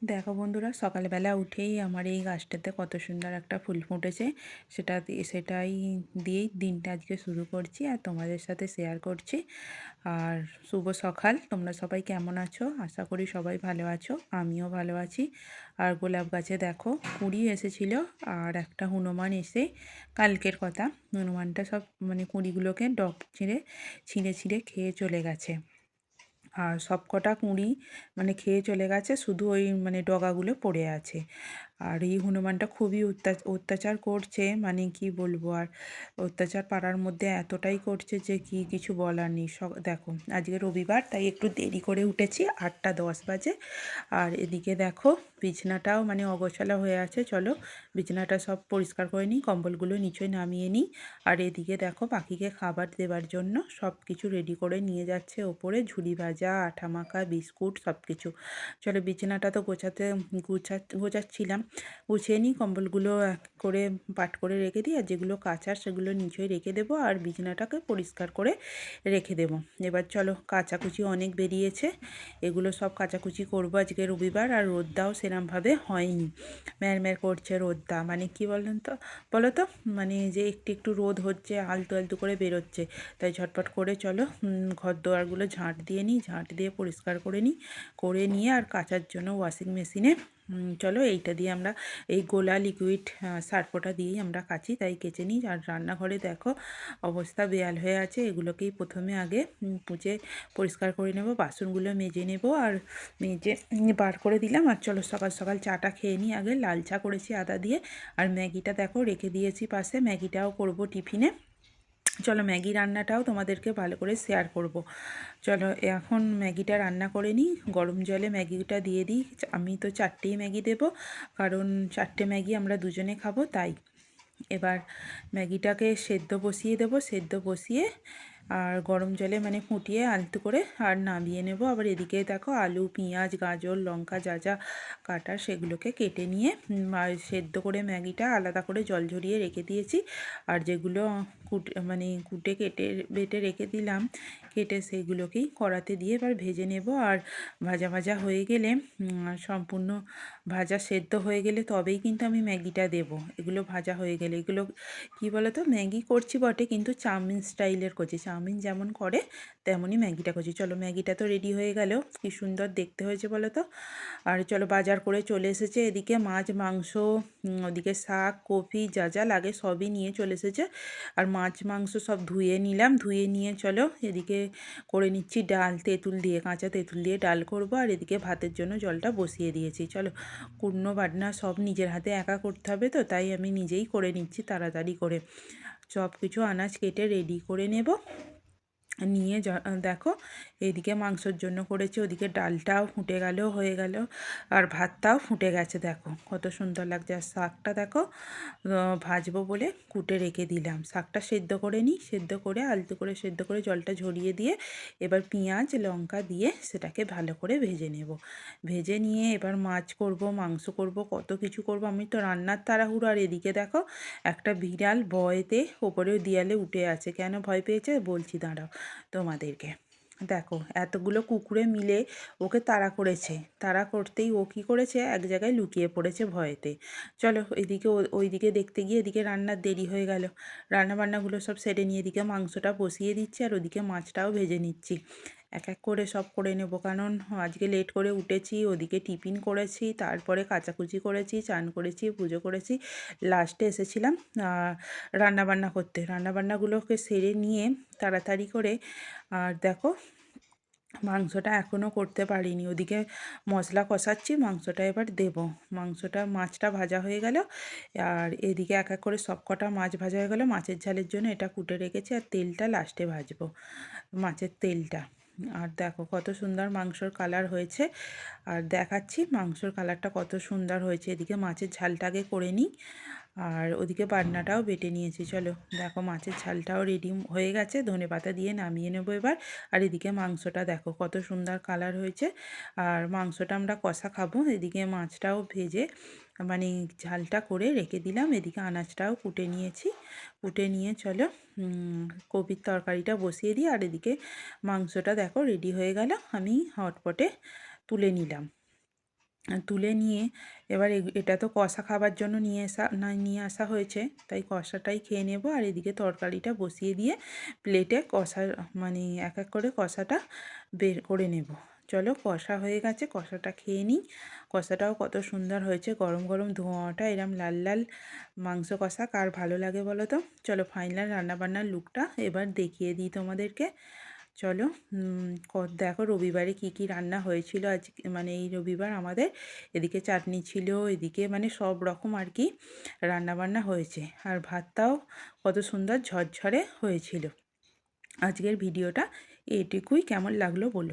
দেখো বন্ধুরা, সকালবেলা উঠেই আমার এই গাছটাতে কত সুন্দর একটা ফুল ফুটেছে। সেটাই দিয়েই দিনটা আজকে শুরু করছি আর তোমাদের সাথে শেয়ার করছি। আর শুভ সকাল, তোমরা সবাই কেমন আছো? আশা করি সবাই ভালো আছো, আমিও ভালো আছি। আর গোলাপ গাছে দেখো কুঁড়ি এসেছিলো, আর একটা হনুমান এসে কালকের কথা, হনুমানটা সব কুঁড়িগুলোকে ডগ ছিঁড়ে ছিঁড়ে ছিঁড়ে খেয়ে চলে গেছে। আর সবকটা কুঁড়ি খেয়ে চলে গেছে, শুধু ওই ডগাগুলো পড়ে আছে। আর এই হনুমানটা খুবই অত্যাচার করছে, কি বলবো আর। অত্যাচার পাড়ার মধ্যে এতটাই করছে যে কি কিছু বলার নেই। দেখো আজকে রবিবার, তাই একটু দেরি করে উঠেছি, 8টা 10 বাজে। আর এদিকে দেখো বিছনাটাও অগোছালো হয়ে আছে। চলো বিছানাটা সব পরিষ্কার করে নিই, কম্বলগুলো নিচে নামিয়ে নিই। আর এদিকে দেখো পাখিকে খাবার দেওয়ার জন্য সব কিছু রেডি করে নিয়ে যাচ্ছে ওপরে, ঝুড়ি ভাজা, আঠা মাখা, বিস্কুট সব কিছু। চলো বিছানাটা তো গোছাচ্ছিলাম, গুছিয়ে নিই, কম্বলগুলো এক করে পাট করে রেখে দিই, আর যেগুলো কাচার সেগুলো নিচেই রেখে দেবো, আর বিছানাটাকে পরিষ্কার করে রেখে দেবো। এবার চলো, কাচাকুচি অনেক বেরিয়েছে, এগুলো সব কাচাকুচি করবো। আজকে রবিবার, আর রোদটাও সেরমভাবে হয়নি, ম্যারম্যার করছে রোদটা। কি বলেন তো, বলো তো, যে একটু একটু রোদ হচ্ছে, আলতু আলতু করে বেরোচ্ছে। তাই ঝটপট করে চলো ঘর দোয়ারগুলো ঝাঁট দিয়ে নিই, ঝাঁট দিয়ে পরিষ্কার করে নিই, করে নিয়ে আর কাচার জন্য ওয়াশিং মেশিনে চলো এইটা দিয়ে আমরা, এই গোলা লিকুইড সার্ফোটা দিয়েই আমরা কাচি, তাই কেচে নিই। আর রান্নাঘরে দেখো অবস্থা বেহাল হয়ে আছে, এগুলোকেই প্রথমে আগে মুছে পরিষ্কার করে নেব, বাসনগুলো মেজে নেব। আর মেজে বার করে দিলাম। আর চলো সকাল সকাল চাটা খেয়ে নিই আগে, লাল চা করেছি আদা দিয়ে। আর ম্যাগিটা দেখো রেখে দিয়েছি পাশে, ম্যাগিটাও করব টিফিনে। চলো ম্যাগি রান্নাটাও তোমাদেরকে ভালো করে শেয়ার করব। চলো এখন ম্যাগিটা রান্না করে নিই, গরম জলে ম্যাগিটা দিয়ে দিই। আমি তো 4টেই ম্যাগি দেবো, কারণ 4টে ম্যাগি আমরা দুজনে খাবো তাই। এবার ম্যাগিটাকে সেদ্ধ বসিয়ে দেবো, সেদ্ধ বসিয়ে আর গরম জলে ফুটিয়ে আলতো করে আর নামিয়ে নেব। আবার এদিকে দেখো আলু, পেঁয়াজ, গাজর, লঙ্কা যা যা কাটার সেগুলোকে কেটে নিয়ে আর সেদ্ধ করে ম্যাগিটা আলাদা করে জল ঝরিয়ে রেখে দিয়েছি। আর যেগুলো কুটে কেটে বেটে রেখে দিলাম, কেটে সেগুলোকেই কড়াতে দিয়ে এবার ভেজে নেব। আর ভাজা ভাজা হয়ে গেলে সম্পূর্ণ ভাজা সেদ্ধ হয়ে গেলে তবেই কিন্তু আমি ম্যাগিটা দেব। এগুলো ভাজা হয়ে গেলে, এগুলো কি বলো তো, ম্যাগি করছি বটে কিন্তু চাউমিন স্টাইলের করছি, চাউমিন যেমন করে তেমনই ম্যাগিটা করছি। চলো ম্যাগিটা তো রেডি হয়ে গেল, কি সুন্দর দেখতে হয়েছে বলো তো। আর চলো বাজার করে চলে এসেছে, এদিকে মাছ মাংস, ওদিকে শাক কফি যা যা লাগে সবই নিয়ে চলে এসেছে। আর মাছ মাংস সব ধুয়ে নিলাম, ধুয়ে নিয়ে চলো এদিকে করে নিচ্ছি ডাল, তেঁতুল দিয়ে, কাঁচা তেঁতুল দিয়ে ডাল করব। আর এদিকে ভাতের জন্য জলটা বসিয়ে দিয়েছি। চলো কুটনো বাটনা সব নিজের হাতে একা করতে হবে, তো তাই আমি নিজেই করে নিচ্ছি তাড়াতাড়ি করে। সব কিছু আনাজ কেটে রেডি করে নেব, নিয়ে দেখো এদিকে মাংসর জন্য করেছি, ওদিকে ডালটাও ফুটে গেল, হয়ে গেল, আর ভাতটাও ফুটে গেছে। দেখো কত সুন্দর লাগছে। আর শাকটা দেখো ভাজবো বলে কুটে রেখে দিলাম, শাকটা সেদ্ধ করে নিই, সেদ্ধ করে আলতো করে সেদ্ধ করে জলটা ঝরিয়ে দিয়ে এবার পেঁয়াজ লঙ্কা দিয়ে সেটাকে ভালো করে ভেজে নেব। ভেজে নিয়ে এবার মাছ করব, মাংস করব, কত কিছু করব, আমি তো রান্নার তাড়াহুড়ো। আর এদিকে দেখো একটা বিড়াল ভয়েতে ওপরেও দেয়ালে উঠে আছে, কেন ভয় পেয়েছে বলছি দাঁড়াও তোমাদেরকে। দেখো এতগুলো কুকুরে মিলে ওকে তাড়া করেছে, তাড়া করতেই ও কী করেছে, এক জায়গায় লুকিয়ে পড়েছে ভয়েতে। চলো এদিকে ওইদিকে দেখতে গিয়ে এদিকে রান্নার দেরি হয়ে গেল, রান্নাবান্নাগুলো সব সেরে নিয়ে এদিকে মাংসটা বসিয়ে দিচ্ছি, আর ওদিকে মাছটাও ভেজে নিচ্ছি। এক এক করে সব করে নেব, কারণ আজকে লেট করে উঠেছি, ওদিকে টিফিন করেছি, তারপরে কাচাকুচি করেছি, চান করেছি, পুজো করেছি, লাস্টে এসেছিলাম রান্নাবান্না করতে। রান্নাবান্নাগুলোকে সেরে নিয়ে তাড়াতাড়ি করে, আর দেখো মাংসটা এখনও করতে পারিনি, ওদিকে মশলা কষাচ্ছি, মাংসটা এবার দেব। মাছটা ভাজা হয়ে গেল, আর এদিকে এক এক করে সব কটা মাছ ভাজা হয়ে গেল। মাছের ঝালের জন্য এটা কুটে রেখেছি, আর তেলটা লাস্টে ভাজবো, মাছের তেলটা। আর দেখো কত সুন্দর মাংসর কালার হয়েছে, আর দেখাচ্ছি মাংসর কালারটা কত সুন্দর হয়েছে। এদিকে মাছের ঝালটা আগে করে নিই, আর ওদিকে বাটনাটাও বেটে নিয়েছি। চলো দেখো মাছের ঝালটাও রেডি হয়ে গেছে, ধনেপাতা দিয়ে নামিয়ে নেবো এবার। আর এদিকে মাংসটা দেখো কত সুন্দর কালার হয়েছে, আর মাংসটা আমরা কষা খাবো। এদিকে মাছটাও ভেজে ঝালটা করে রেখে দিলাম, এদিকে আনাজটাও কুটে নিয়েছি। কুটে নিয়ে চলো কপির তরকারিটা বসিয়ে দিই, আর এদিকে মাংসটা দেখো রেডি হয়ে গেল, আমি হটপটে তুলে নিলাম। তুলে নিয়ে এবার এটা তো কষা খাবার জন্য নিয়ে আসা হয়েছে, তাই কষাটাই খেয়ে নেব। আর এদিকে তরকারিটা বসিয়ে দিয়ে প্লেটে কষা মানে এক এক করে কষাটা বের করে নেব। চলো, কষা হয়ে গেছে, কষাটা খেয়ে নিই। কষাটাও কত সুন্দর হয়েছে, গরম গরম ধোঁয়াটা এরম লাল লাল মাংস কষা কার ভালো লাগে বলো তো। চলো, ফাইনাল রান্নাবান্নার লুকটা এবার দেখিয়ে দিই তোমাদেরকে। চলো, দেখো রবিবারে কি কি রান্না হয়েছিল আজ, মানে এই রবিবার আমাদের এদিকে চাটনি ছিল, এদিকে মানে সব রকম আর কি রান্নাবান্না হয়েছে। আর ভাতটাও কত সুন্দর ঝরঝরে হয়েছিল। আজকের ভিডিওটা এইটুকুই, কেমন লাগলো বলো।